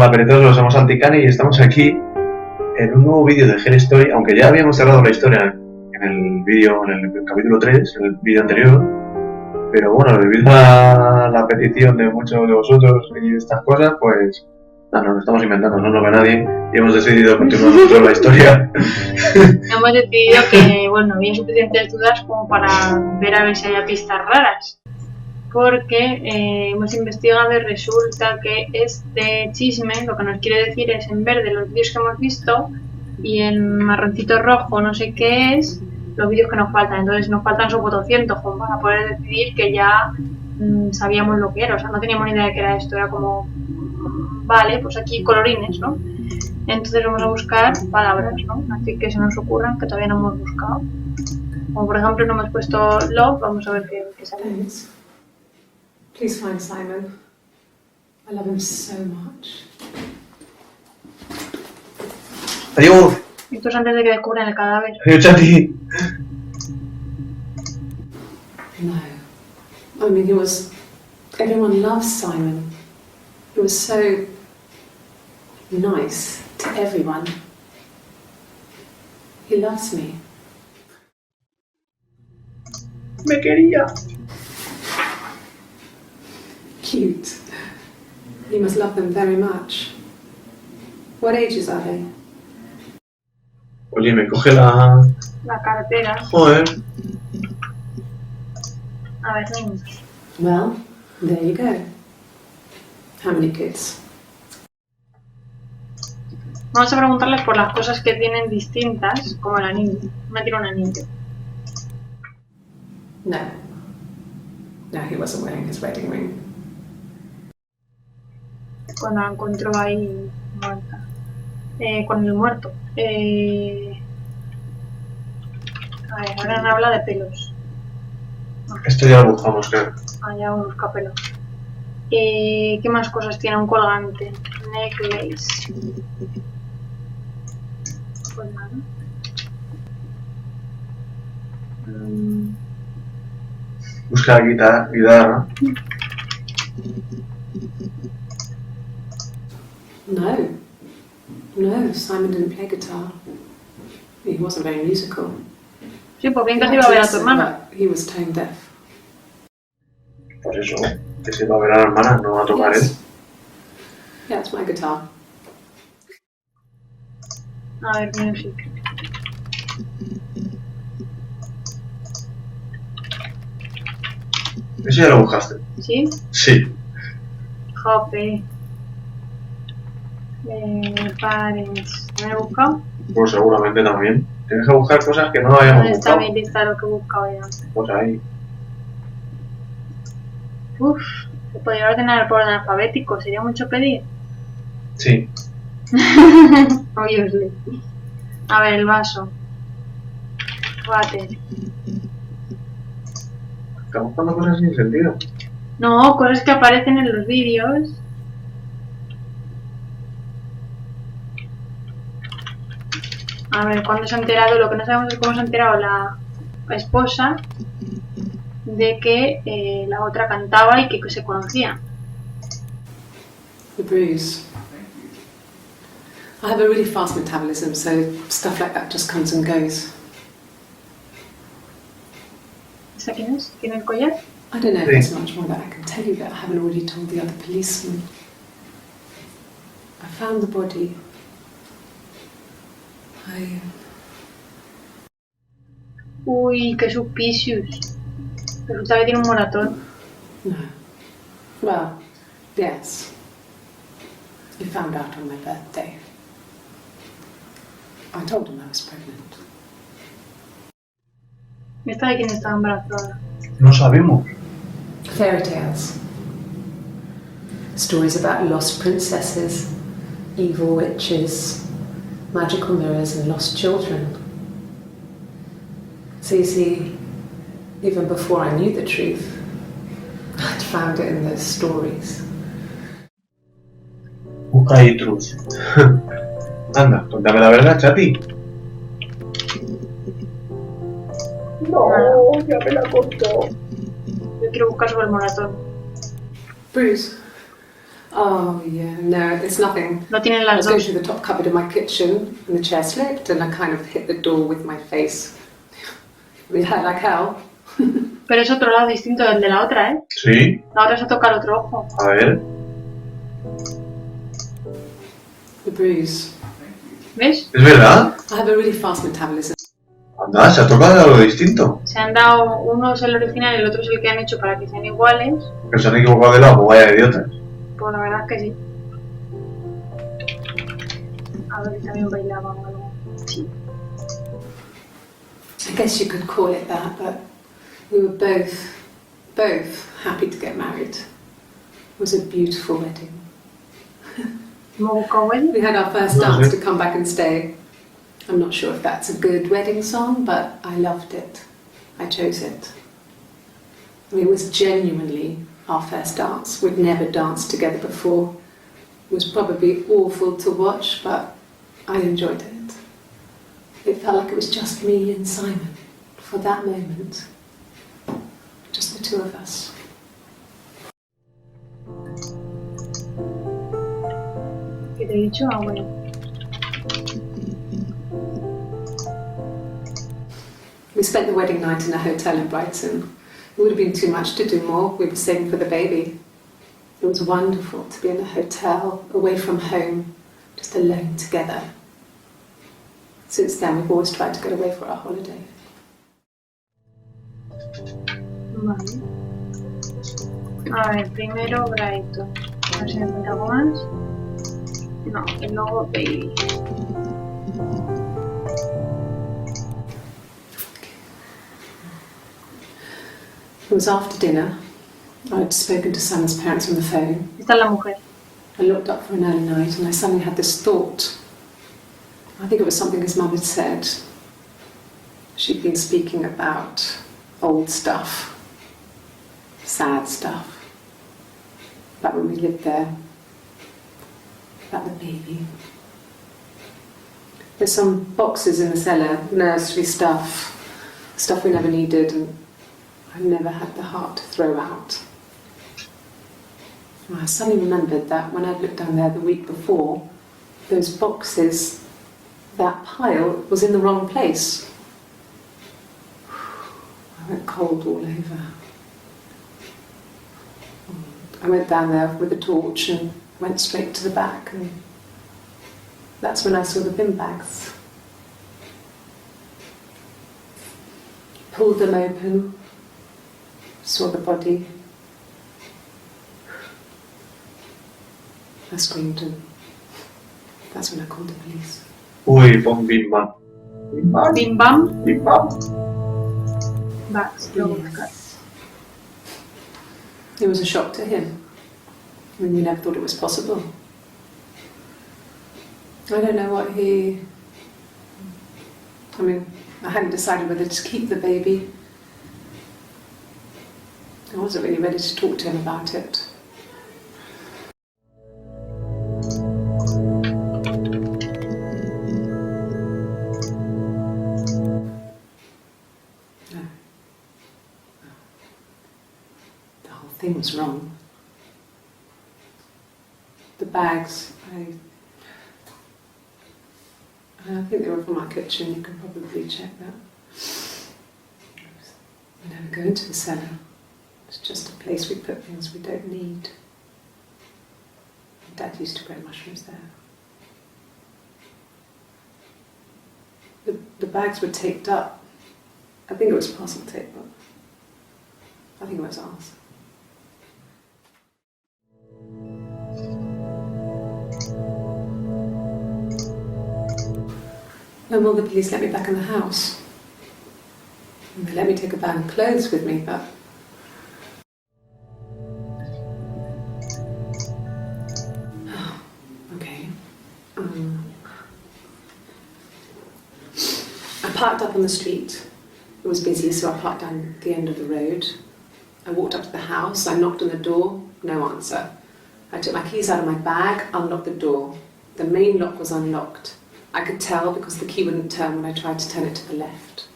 Hola perezosos, somos Ante y estamos aquí en un nuevo vídeo de Gen Story, aunque ya habíamos cerrado la historia en el vídeo, en el capítulo 3, en el vídeo anterior, pero bueno, debido a la petición de muchos de vosotros y estas cosas, pues nos lo estamos inventando, no lo ve nadie y hemos decidido continuar nosotros la historia. Hemos decidido que, bueno, había suficientes dudas como para ver a ver si había pistas raras. Porque hemos investigado y resulta que este chisme lo que nos quiere decir es en verde los vídeos que hemos visto y en marroncito rojo no sé qué es los vídeos que nos faltan. Entonces nos faltan solo 200 como para poder decidir que ya sabíamos lo que era. O sea, no teníamos ni idea de qué era esto. Era como, vale, pues aquí colorines, ¿no? Entonces vamos a buscar palabras, ¿no? Así que se nos ocurran que todavía no hemos buscado. Como por ejemplo no hemos puesto love, vamos a ver qué sale. Please find Simon. I love him so much. Adiós. Esto es antes de que descubran el cadáver. Adiós, Chati. No. I mean, everyone loves Simon. He was so nice to everyone. He loves me. Me quería. Cute. You must love them very much. What ages are they? Oye, me coge la cartera. Joder. A ver, niños. Well, there you go. How many kids? Vamos a preguntarles por las cosas que tienen distintas, como el anillo. Me tiro un anillo. No. No, he wasn't wearing his wedding ring. Cuando la encontró ahí muerta. Con el muerto. A ver, ahora no habla de pelos. Esto ya lo buscamos, creo. Ah, ya busca pelos. ¿Qué más cosas tiene un colgante? Necklace. Pues nada. Busca la guitarra. No, Simon didn't play guitar. He wasn't very musical. Sí, pues bien que se iba a ver a tu hermana. He was tone deaf. Por eso, que se va a ver a la hermana, no va a tocar él. Yeah, it's my guitar. A ver, music. ¿Eso ya lo buscaste? ¿Sí? Sí. Jope. Pares. ¿Me he buscado? Pues seguramente también. Tienes que buscar cosas que no hayamos ¿Dónde está buscado. mi lista de lo que he buscado ya? Pues ahí. Uf, se podría ordenar por orden alfabético, ¿sería mucho pedir? Sí. Obviously. A ver, el vaso. Water. Estamos buscando cosas sin sentido. No, cosas que aparecen en los vídeos. A ver, ¿cuándo se ha enterado? Lo que no sabemos es cómo se ha enterado la esposa de que la otra cantaba y que se conocía. The bruise. I have a really fast metabolism, so stuff like that just comes and goes. ¿Esa quién es? ¿Tiene el collar? I don't know if there's much more that I can tell you that I haven't already told the other policeman. I found the body. Uy, qué suspicious. Resulta que tiene un moratón. No. Well, yes. He found out on my birthday. I told him I was pregnant. ¿Esta de quién estaba embarazada? No sabemos. Fairy tales. Stories about lost princesses, evil witches, magical mirrors and lost children. So you see, even before I knew the truth, I'd found it in those stories. Busca ahí truth. Anda, cuéntame la verdad, Chati. No, ya me la contó. Yo quiero buscar sobre el moratón. Bruce, Oh, yeah, no, it's nothing. No tienen I las was going dos. through the top cupboard in my kitchen and the chair slipped and I kind of hit the door with my face. We had like hell. Pero es otro lado distinto del de la otra, ¿eh? Sí, La otra es a tocar otro ojo. a ver. The bruise. ¿Ves? ¿Es verdad? I have a really fast metabolism. Anda, se ha tocado algo distinto. Se han dado, uno es el original y el otro es el que han hecho para que sean iguales. Que se han equivocado de lado, vaya idiotas. Pues la verdad es que sí. A ver, también bailaba o algo. Sí. I guess you could call it that, but we were both happy to get married. It was a beautiful wedding. ¿Cómo wedding? We had our first No, dance sí. to come back and stay. I'm not sure if that's a good wedding song, but I loved it. I chose it. I mean, it was genuinely our first dance. We'd never danced together before. It was probably awful to watch, but I enjoyed it. It felt like it was just me and Simon for that moment. Just the two of us. ¿Qué te he dicho? Ah, bueno. We spent the wedding night in a hotel in Brighton. It would have been too much to do more. We were saving for the baby. It was wonderful to be in a hotel, away from home, just alone together. Since then, we've always tried to get away for our holiday. Vale. A ver, primero Brighton. A ver si me encuentro algo más. No, y luego baby. It was after dinner. I'd spoken to Simon's parents on the phone. Esta es la mujer. I looked up for an early night and I suddenly had this thought. I think it was something his mum had said. She'd been speaking about old stuff, sad stuff, about when we lived there, about the baby. There's some boxes in the cellar, nursery stuff we never needed, and I never had the heart to throw out. And I suddenly remembered that when I'd looked down there the week before, those boxes, that pile was in the wrong place. I went cold all over. I went down there with a torch and went straight to the back, and that's when I saw the bin bags. Pulled them open, saw the body. I screamed, and that's when I called the police. Uy, pon bim bam. Bim bam. Bim bam. Bim bam. Bags. Luego buscar. It was a shock to him. I mean, we never thought it was possible. I don't know what he... I mean, I hadn't decided whether to keep the baby. I wasn't really ready to talk to him about it. No. The whole thing was wrong. The bags, I think they were from our kitchen, you can probably check that. We never go into the cellar. It's just a place we put things we don't need. Dad used to grow mushrooms there. The bags were taped up. I think it was parcel tape, but I think it was ours. When will the police let me back in the house? And they let me take a bag of clothes with me, but okay. I parked up on the street. It was busy, so I parked down the end of the road. I walked up to the house, I knocked on the door, no answer. I took my keys out of my bag, unlocked the door. The main lock was unlocked. I could tell because the key wouldn't turn when I tried to turn it to the left.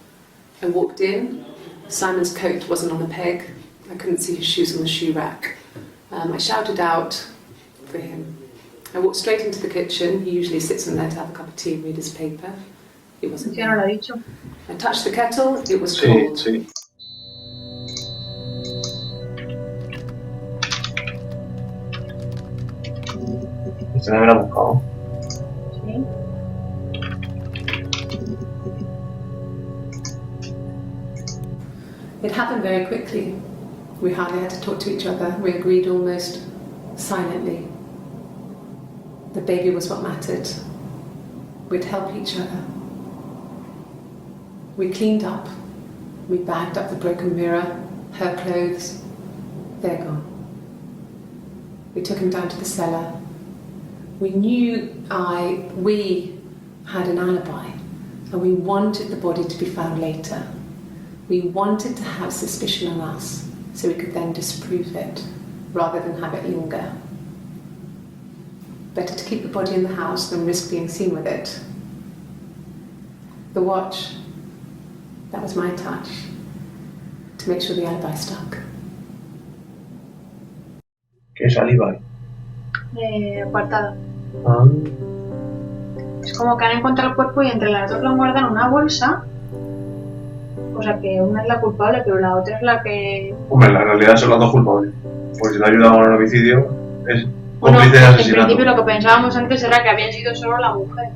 I walked in, Simon's coat wasn't on the peg, I couldn't see his shoes on the shoe rack. I shouted out for him. I walked straight into the kitchen. He usually sits in there to have a cup of tea and read his paper. He wasn't Ya no lo ha dicho. I touched the kettle, it was Sí, cold. sí. Se me habrá buscado. Sí. It happened very quickly. We hardly had to talk to each other. We agreed almost silently. The baby was what mattered. We'd help each other. We cleaned up. We bagged up the broken mirror, her clothes. They're gone. We took him down to the cellar. We had an alibi, and we wanted the body to be found later. We wanted to have suspicion on us, so we could then disprove it, rather than have it linger. Better to keep the body in the house than risk being seen with it. The watch, that was my touch, to make sure the alibi stuck. ¿Qué es alibi? Apartado. Ah, Es como que han encontrado el cuerpo y entre las dos lo han guardado en una bolsa. O sea que una es la culpable, pero la otra es la que... hombre, en realidad son las dos culpables. Pues si le ha ayudado al homicidio, es Bueno, cómplice de en asesinato. principio lo que pensábamos antes era que había sido solo la mujer.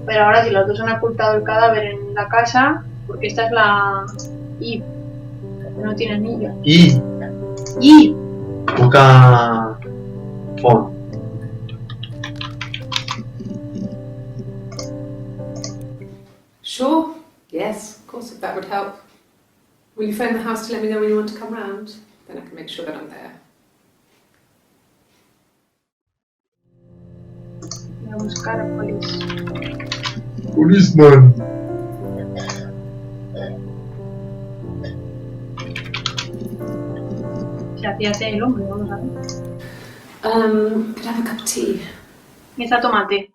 Pero ahora si los dos han ocultado el cadáver en la casa, porque esta es la... I. No tiene anillo. Y I. busca phone. Sure, yes, of course, if that would help. Will you phone the house to let me know when you want to come round? Then I can make sure that I'm there. Voy a buscar a police. Policeman. Se hacía té el hombre, vamos a ver. Could I have a cup of tea? Esta tomate.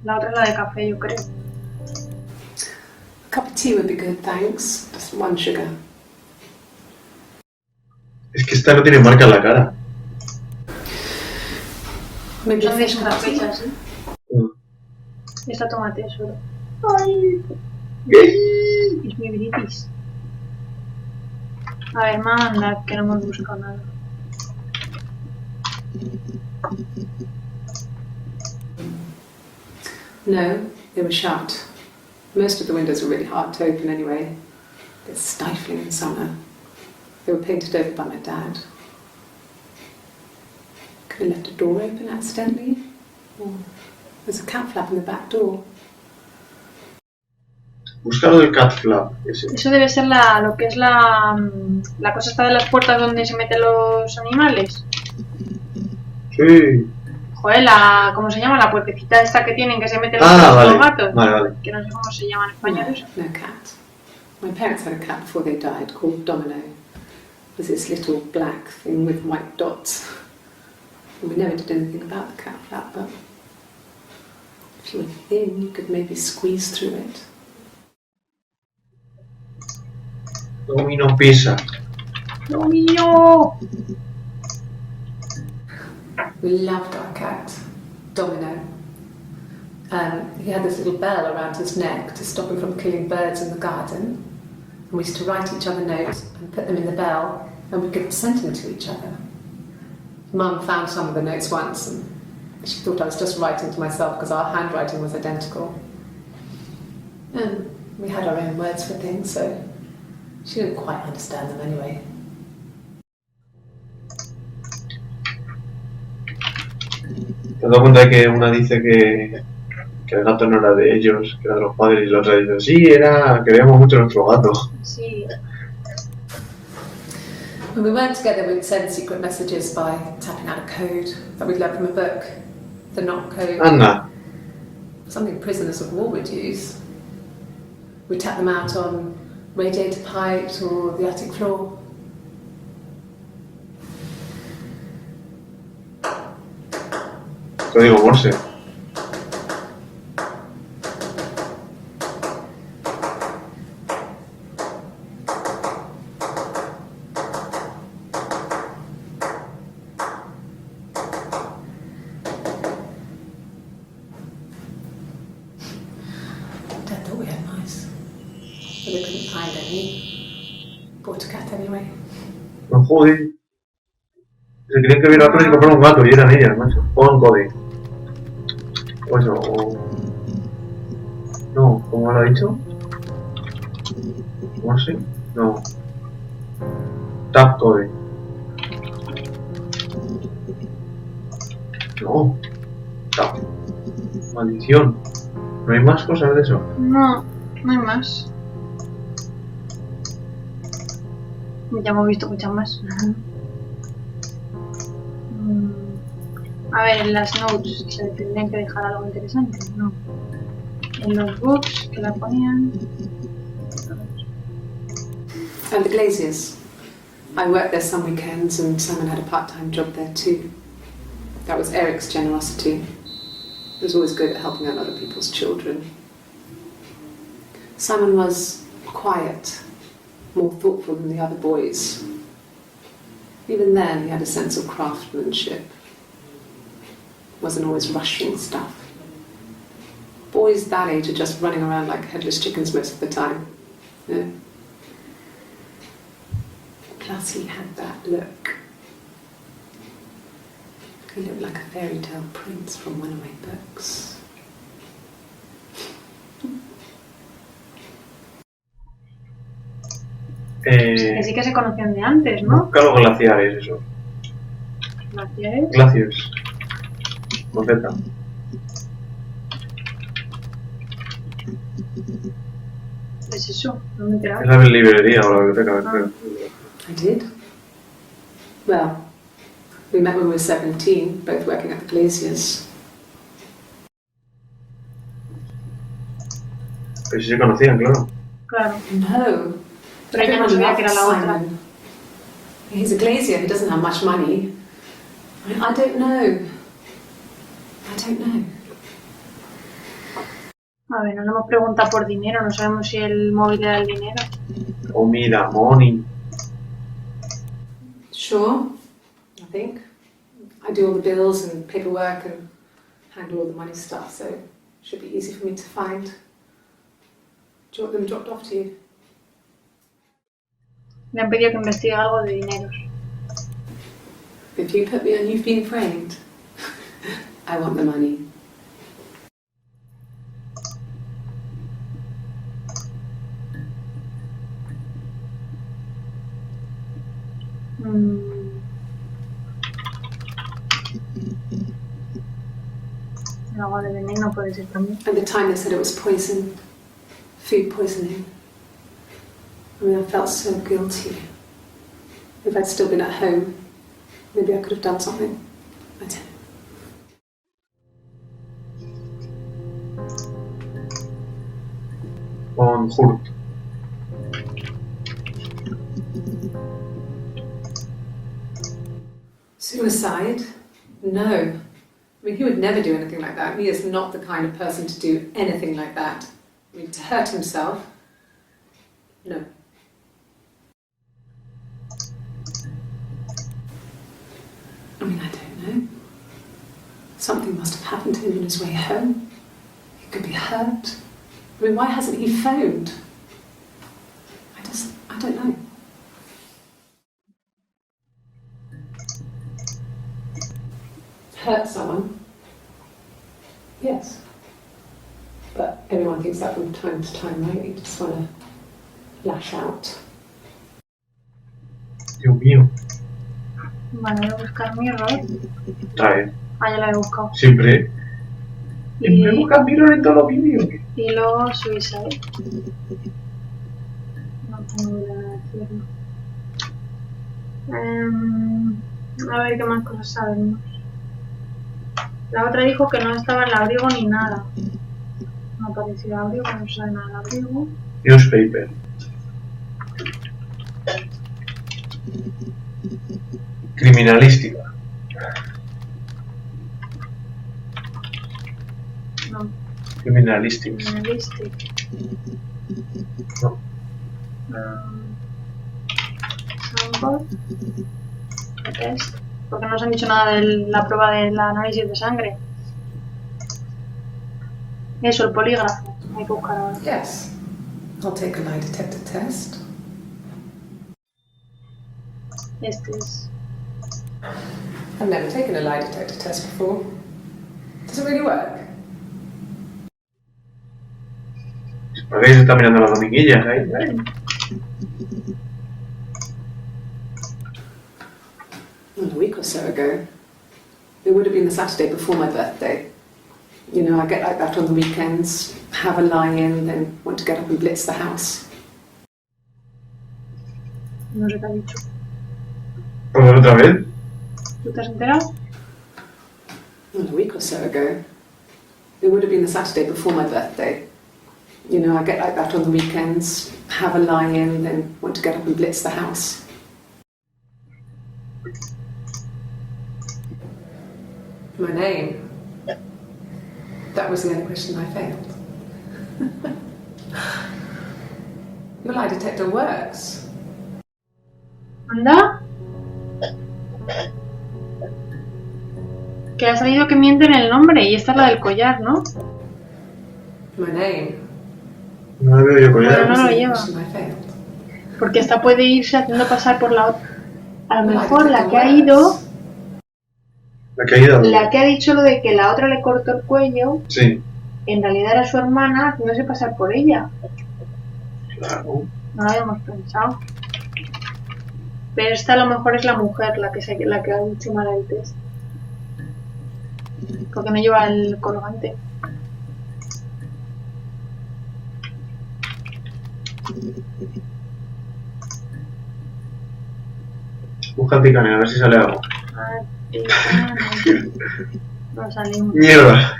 La otra es la de café, yo creo. A cup of tea would be good, thanks. Just one sugar. Es que esta no tiene marca en la cara. Maybe a Son de fresh cup estas of tea? fechas, ¿sí? Esta tomate es solo. Ay. Es mi britis. A ver, manda, que no hemos buscado nada. No, they were shut. Most of the windows were really hard to open anyway. It's stifling in summer. They were painted over by my dad. Could have left a door open accidentally. Or there's a cat flap in the back door. Busca lo del cat flap. Ese. Eso debe ser lo que es la cosa esta de las puertas donde se meten los animales. Sí. Joder, ¿cómo se llama? La puertecita esta que tienen que se meten Vale. los gatos. Vale. Que no sé cómo se llama en español eso. No cat. My parents had a cat before they died called Domino. It was this little black thing with white dots. And we never did anything about the cat flap, but if you were thin, you could maybe squeeze through it. Domino pizza. ¡Lo mío! We loved our cat, Domino. He had this little bell around his neck to stop him from killing birds in the garden. And we used to write each other notes and put them in the bell, and we could send them to each other. Mum found some of the notes once, and she thought I was just writing to myself because our handwriting was identical. And we had our own words for things, so she didn't quite understand them anyway. ¿Te has dado cuenta de que una dice que el gato no era de ellos, que era de los padres, y la otra dice, sí, era, queríamos mucho a nuestro gato? Sí. When we weren't together, we'd send secret messages by tapping out a code that we'd learned from a book, the knock code. Anda. Something prisoners of war would use. We'd tap them out on radiator pipes or the attic floor. Código Morse. Really. Bought a cat anyway. No, joder. Se creían que había una cosa y compraron un gato y eran ellas, macho. Pon code. O eso, o... No, ¿cómo lo ha dicho? ¿Cómo así? No. Tap code. No. Tap. Maldición. ¿No hay más cosas de eso? No, no hay más. Ya hemos visto muchas más. A ver, en las notes se tendrían que dejar algo interesante, ¿no? En los books que la ponían. And the Glaziers. I worked there some weekends and Simon had a part-time job there too. That was Eric's generosity. He was always good at helping out other people's children. Simon was quiet, more thoughtful than the other boys. Even then, he had a sense of craftsmanship. Wasn't always rushing stuff. Boys that age are just running around like headless chickens most of the time. Yeah. Plus, he had that look. He looked like a fairy tale prince from one of my books. Que sí que se conocían de antes, ¿no? Busca los glaciares, eso. ¿Glaciares? Glaciers. Con Z. ¿Qué es eso? No me he enterado. Es la librería o la biblioteca, creo. I did. Well, we met when we were 17, both working at the Glaziers. Pero sí se conocían, claro. Claro. No. Pero ella no sabía que era la otra. Simon. He's a glazier, he doesn't have much money. I don't know. I don't know. A ver, nos hemos preguntado por dinero, no sabemos si el móvil era el dinero. Oh, mira, money. Sure, I think. I do all the bills and paperwork and handle all the money stuff, so it should be easy for me to find. Do you want them dropped off to you? Me han pedido que investigue algo de dinero. If you put me on You've Been Framed, I want the money. Algo de veneno puede ser también. At the time they said it was poison, food poisoning. I mean, I felt so guilty. If I'd still been at home, maybe I could have done something. I don't know. Con Hurt. Suicide? No. I mean, he would never do anything like that. He is not the kind of person to do anything like that. I mean, to hurt himself? No. I mean, I don't know. Something must have happened to him on his way home. He could be hurt. I mean, why hasn't he phoned? I don't know. Hurt someone? Yes. But everyone thinks that from time to time, right? You just want to lash out. Dios mío. Vale, voy a buscar mi error. Trae. Ah, ya la he buscado. Siempre. Siempre buscas mirror en todos los vídeos. Y luego suicide. No tengo idea de decirlo. A ver qué más cosas sabemos. La otra dijo que no estaba en el abrigo ni nada. No apareció el abrigo, no sabe nada del abrigo. Newspaper. Criminalística. No. Criminalistics. Criminalistic. No. Sample. Test. Porque no nos han dicho nada de la prueba del análisis de sangre. Eso, el polígrafo. Hay que buscar ahora. Yes. I'll take a lie detector test. Este es. I've never taken a lie detector test before. Does it really work? ¿Por qué se está mirando las dominguillas ahí? A week or so ago. It would have been the Saturday before my birthday. You know, I get like that on the weekends, have a lie-in, then want to get up and blitz the house. No sé qué ha dicho. ¿Por ver otra vez? ¿Tú te has enterado? A week or so ago. It would have been the Saturday before my birthday. You know, I get like that on the weekends, have a lie-in, then want to get up and blitz the house. My name. That was the only question I failed. Your lie detector works. ¿Anda? Que ha salido que mienten el nombre y esta es la del collar, ¿no? My name. No lo veo yo Pero collar. no lo lleva. Question I failed. Porque esta puede irse haciendo pasar por la otra. A lo Your lie mejor la detector que ha works. ido, ¿La que ha ido? la que ha dicho lo de que la otra le cortó el cuello, Sí. en realidad era su hermana haciéndose pasar por ella. Claro. No lo habíamos pensado. Pero esta a lo mejor es la mujer la que ha dicho mal el test. Porque no lleva el colgante. Busca el picane, a ver si sale algo. No salimos. ¡Mierda!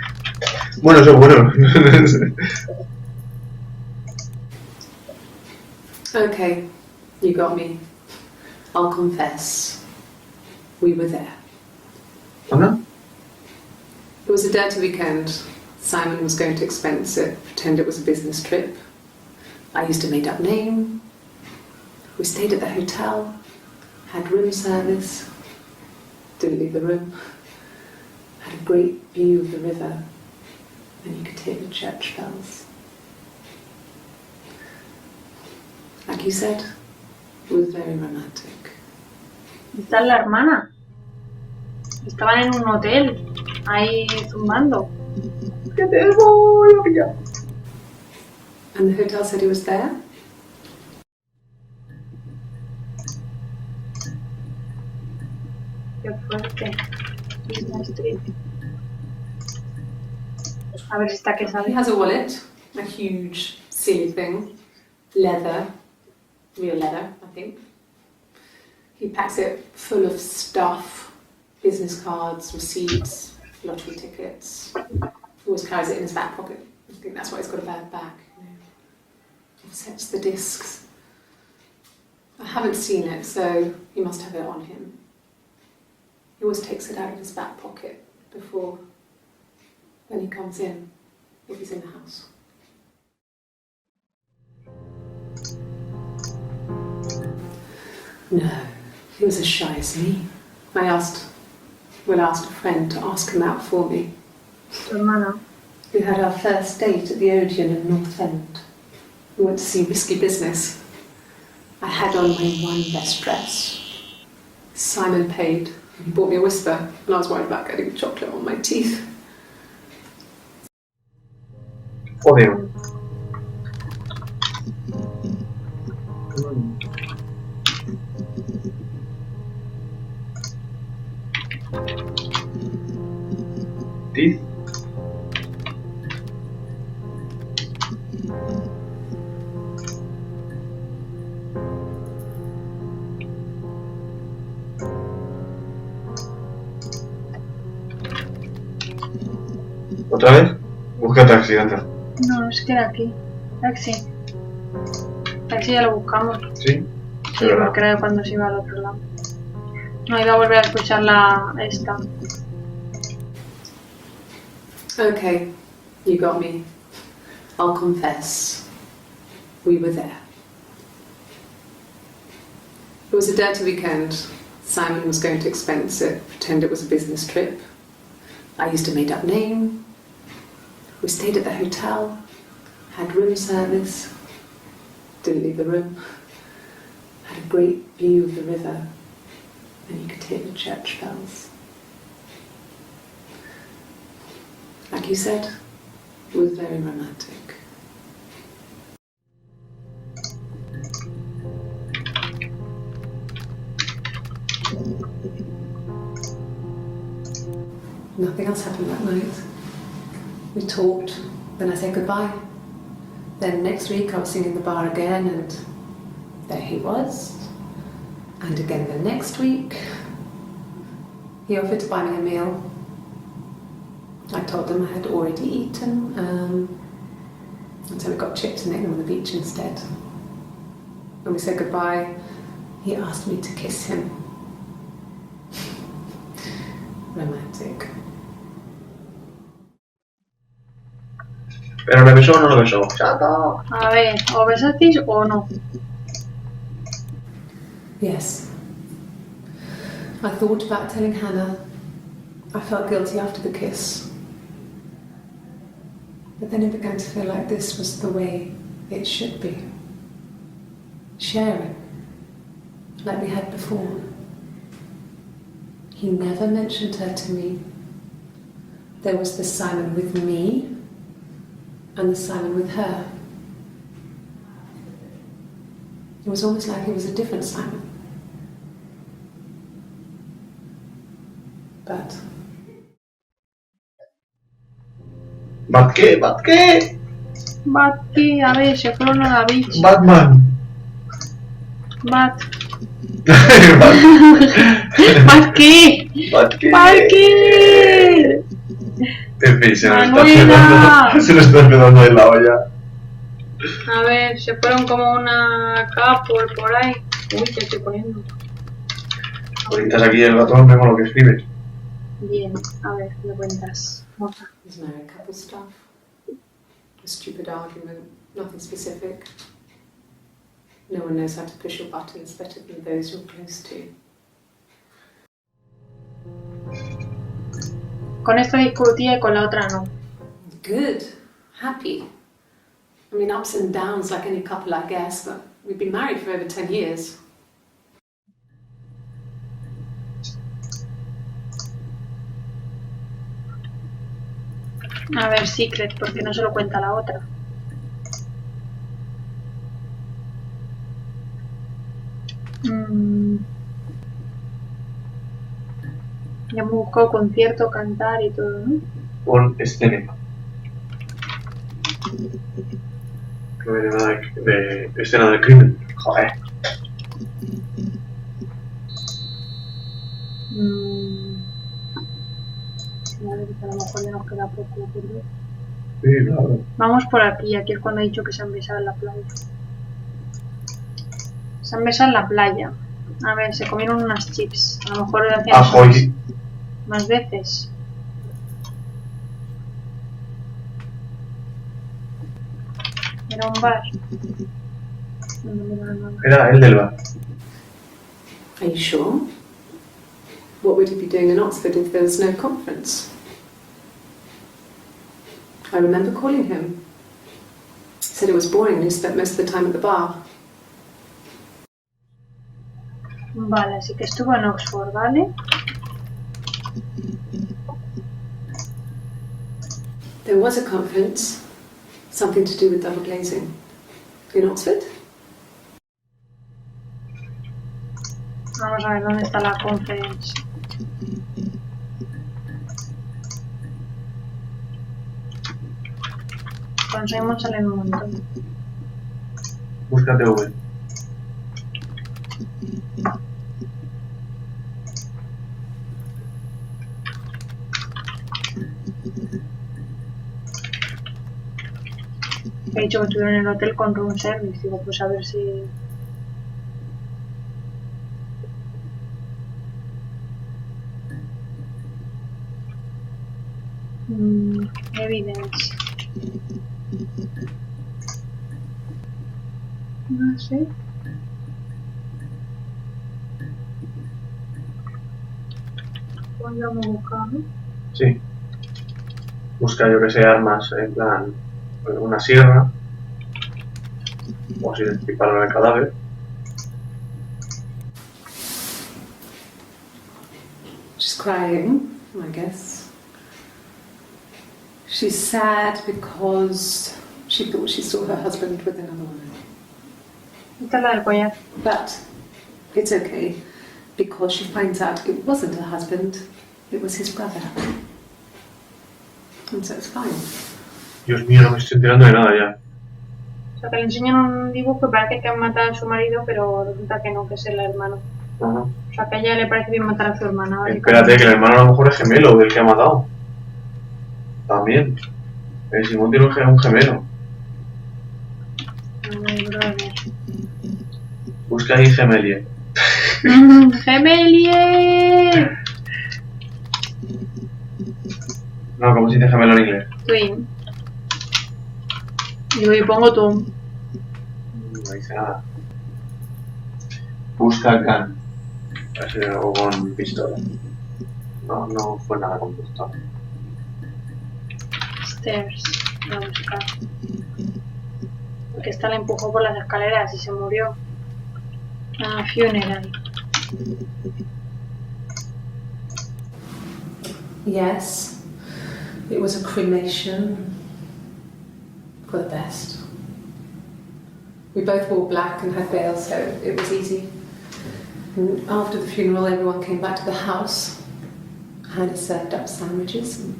Bueno, eso es bueno. Okay, you got me. I'll confess. We were there. ¿Anda? It was a dirty weekend. Simon was going to expense it, pretend it was a business trip. I used a made-up name. We stayed at the hotel, had room service, didn't leave the room, had a great view of the river, and you could hear the church bells. Like you said, it was very romantic. Esta es la hermana. Estaban en un hotel, ahí zumbando. ¿Qué te voy a pillar? And the hotel said he was there? Qué fuerte. Business trip. A ver si está que He sabe. has a wallet, a huge, silly thing, leather, real leather, I think. He packs it full of stuff, business cards, receipts, lottery tickets. Always carries it in his back pocket. I think that's why he's got a bad back. You know. Offsets the discs. I haven't seen it, so he must have it on him. He always takes it out of his back pocket before, when he comes in, if he's in the house. No, he was as shy as me. I asked a friend to ask him out for me. Tu hermana. We had our first date at the Odeon in North End. We went to see Risky Business. I had on my one best dress. Simon paid. He bought me a whisper, and I was worried about getting chocolate on my teeth. Joder. Teeth. ¿Otra vez? Busca taxi, anda. No, es que era aquí. Taxi. Taxi ya lo buscamos. ¿Sí? Sí, porque era cuando se iba al otro lado. No, iba a volver a escuchar esta. Okay, you got me. I'll confess. We were there. It was a dirty weekend. Simon was going to expense it, pretend it was a business trip. I used a made-up name. We stayed at the hotel, had room service, didn't leave the room, had a great view of the river, and you could hear the church bells. Like you said, it was very romantic. Nothing else happened that night. We talked, then I said goodbye. Then next week I was singing in the bar again, and there he was. And again the next week, he offered to buy me a meal. I told him I had already eaten, and so we got chips and ate them on the beach instead. When we said goodbye, he asked me to kiss him. Romantic. ¿Pero le besó o no lo besó? ¡Chato! A ver, o besasteis o no. Yes. I thought about telling Hannah. I felt guilty after the kiss. But then it began to feel like this was the way it should be. Sharing, like we had before. He never mentioned her to me. There was the Simon with me and the Simon with her. It was almost like it was a different Simon. But ¿Bat qué? ¿Bat qué? Bati, a ver, se fueron a la beach. Batman. Bat. Bat. ¿Bat qué? ¿Bat qué? ¿Bat qué? En fin, se nos Manuela. está quedando de la olla. A ver, se fueron como una couple por ahí. Uy, ¿qué estoy poniendo? Ahorita aquí el ratón, vemos lo que escribes. Bien, a ver, me cuentas. Otra. there's married couple stuff. A stupid argument, nothing specific. No one knows how to push your buttons better than those you're close to. Con esto discutía y con la otra no. Good. Happy. I mean, ups and downs like any couple, I guess, but we've been married for over 10 years. A ver, secret, porque no se lo cuenta la otra. Ya me buscó concierto, cantar y todo, ¿no? Pon escena. No viene nada de escena del crimen. Joder. A ver, que a lo mejor ya nos queda poco por ver. Sí, claro. Vamos por aquí es cuando he dicho que se han besado en la playa. Se han besado en la playa. A ver, se comieron unas chips. A lo mejor lo hacían Ajoy. más veces. Era un bar. No. Era el del bar. Are you sure? What would he be doing in Oxford if there was no conference? I remember calling him. He said it was boring and he spent most of the time at the bar. Vale, así que estuvo en Oxford, ¿vale? There was a conference, something to do with double glazing. In Oxford? Vamos a ver dónde está la conference. Conseguimos salen un montón. Búscate V. He dicho que estuvieron en el hotel con room service. Digo, pues a ver si... Evidence. No sé. Pues lo hemos buscado, ¿no? Sí. Busca, yo que sé, armas, en plan, una sierra. O si dispararon el cadáver. She's crying, I guess. She's sad because she thought she saw her husband with another woman. Esta es la del collar. But it's okay because she finds out it wasn't her husband, it was his brother. And so it's fine. Dios mío, no me estoy enterando de nada ya. O sea, que le enseñan un dibujo que parece que han matado a su marido, pero resulta que no, que es el hermano. Ajá. O sea, que a ella le parece bien matar a su hermana. ¿Vale? Espérate, que el hermano a lo mejor es gemelo del que ha matado. También. El Simón tiene un gemelo. Ay, brother. Busca ahí gemelie. ¡Gemelie! No, ¿cómo se dice gemelo en inglés? Twin. Y pongo tú. No dice nada. Busca gun. O con pistola. No, no fue nada con pistola. Stairs. Voy a buscar. Porque esta la empujó por las escaleras y se murió. Ah, funeral. Yes, it was a cremation for the best. We both wore black and had veils, so it was easy. And after the funeral, everyone came back to the house. Hannah served up sandwiches, and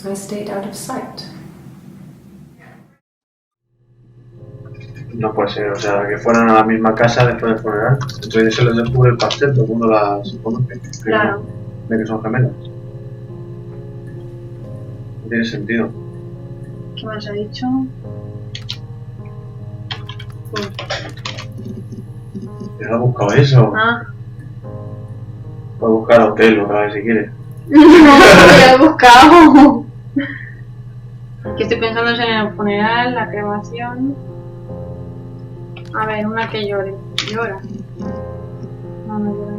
I stayed out of sight. No puede ser, o sea, que fueran a la misma casa después del funeral. Entonces se les descubre el pastel, todo el mundo las conoce. Claro. De que son gemelas. No tiene sentido. ¿Qué más ha dicho? ¿Pero ha buscado eso? Ah. Puede buscar hotel otra vez si quiere. No, lo he buscado. Aquí estoy pensando en el funeral, la cremación. A ver, una que llore. ¿Llora? No, no llora.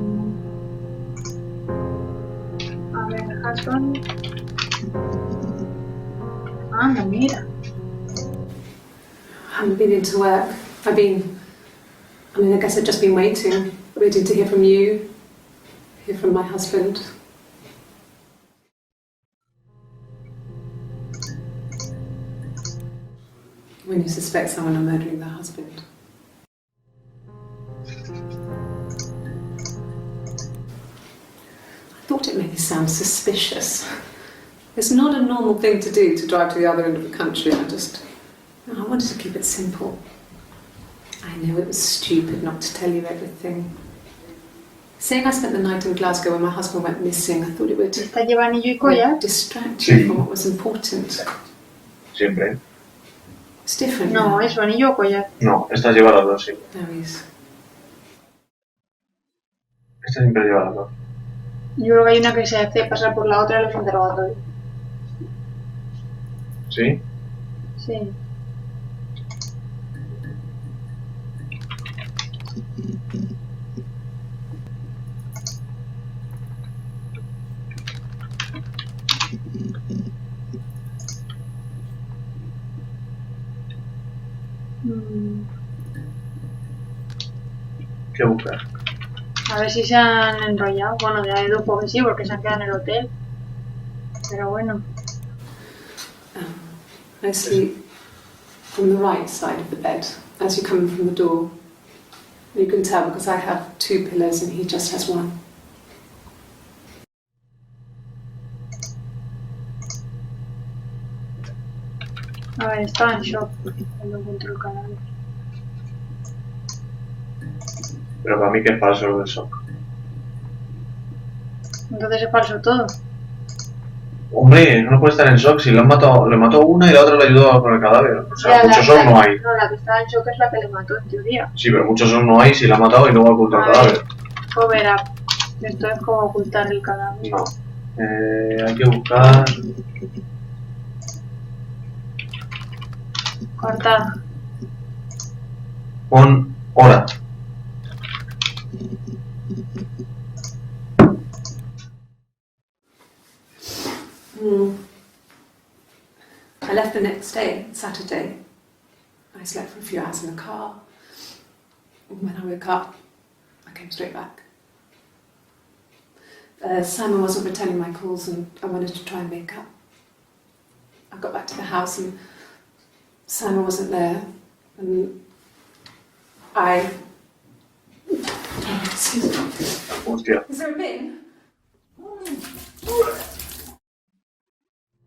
No. A ver, husband. Anda, mira. I haven't been into work. I guess I've just been waiting to hear from you, hear from my husband. When you suspect someone of murdering their husband. I thought it made me sound suspicious. It's not a normal thing to do, to drive to the other end of the country. I wanted to keep it simple. I know it was stupid not to tell you everything. Saying I spent the night in Glasgow when my husband went missing, I thought it would ¿Esta lleva anillo y collar? distract you from what was important. Siempre. It's different No, now. eso, anillo o collar. No, esta lleva las dos, sí. There he is. Esta siempre lleva las dos. Yo creo que hay una que se hace pasar por la otra en los interrogatorios. ¿Sí? Sí. ¿Qué buscar? A ver si se han enrollado. Bueno, ya dedujo que sí, porque se han quedado en el hotel. Pero bueno. I sleep on the right side of the bed as you come in from the door. You can tell because I have two pillows and he just has one. A ver, estaba en shock cuando encontró el cadáver. Pero para mí que es falso lo del shock. Entonces es falso todo. Hombre, no puede estar en shock. Si le mató una y la otra le ayudó con el cadáver. O sea, Ya, mucho shock no hay. No, la que estaba en shock es la que le mató, en teoría. Sí, pero mucho shock no hay si la ha matado y no va a ocultar el cadáver. Cover up. Esto es como ocultar el cadáver. No. Hay que buscar... Cortar. Pon hora. I left the next day, Saturday. I slept for a few hours in the car. When I woke up, I came straight back. Simon wasn't returning my calls and I wanted to try and make up. I got back to the house and Simon wasn't there and I... Excuse me. Hostia. Is there a bin?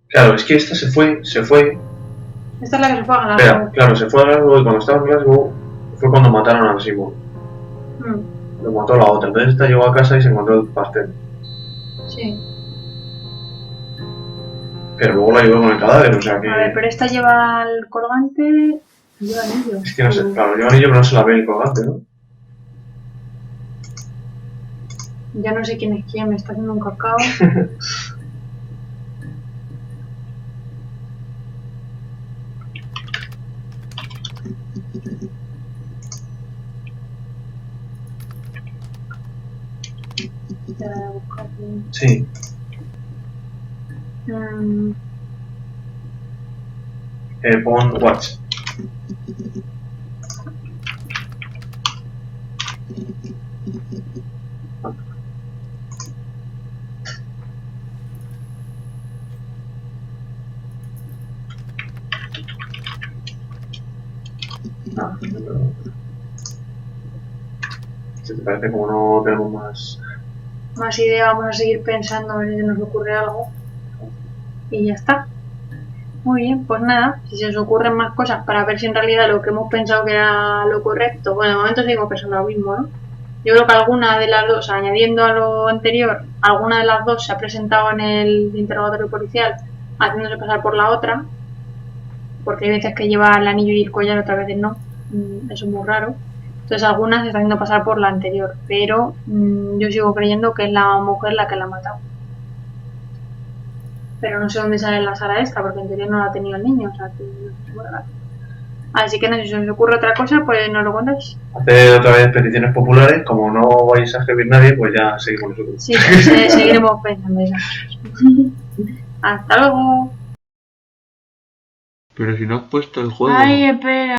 Claro, es que esta se fue. Esta es la que se fue a Glasgow. Espera, claro, se fue a Glasgow y cuando estaba en Glasgow fue cuando mataron a Simon. Lo mató la otra. Entonces esta llegó a casa y se encontró el pastel. Sí. Pero luego la llevó con el cadáver, o sea que... A ver, pero esta lleva el colgante... Lleva anillo. Es que no sé, claro, lleva anillo pero no se la ve el colgante, ¿no? Ya no sé quién es quién, me está haciendo un cacao. Ya voy a buscar bien. Sí. Pon watch. Si te parece, como no tenemos Más idea, vamos a seguir pensando a ver si nos ocurre algo. Y ya está. Muy bien, pues nada, si se os ocurren más cosas para ver si en realidad lo que hemos pensado que era lo correcto, bueno, de momento seguimos pensando lo mismo, ¿no? Yo creo que alguna de las dos, añadiendo a lo anterior, alguna de las dos se ha presentado en el interrogatorio policial haciéndose pasar por la otra, porque hay veces que lleva el anillo y el collar, otras veces no, eso es muy raro. Entonces algunas se están haciendo pasar por la anterior, pero yo sigo creyendo que es la mujer la que la ha matado. Pero no sé dónde sale la Sara esta, porque en teoría no la ha tenido el niño, o sea que no sé. Así que no sé si os ocurre otra cosa, pues nos lo contáis. hacer otra vez peticiones populares, como no vais a escribir nadie, pues ya seguimos nosotros. Sí, pues, seguiremos pensando en esas cosas. Hasta luego. Pero si no has puesto el juego. Ay, espera.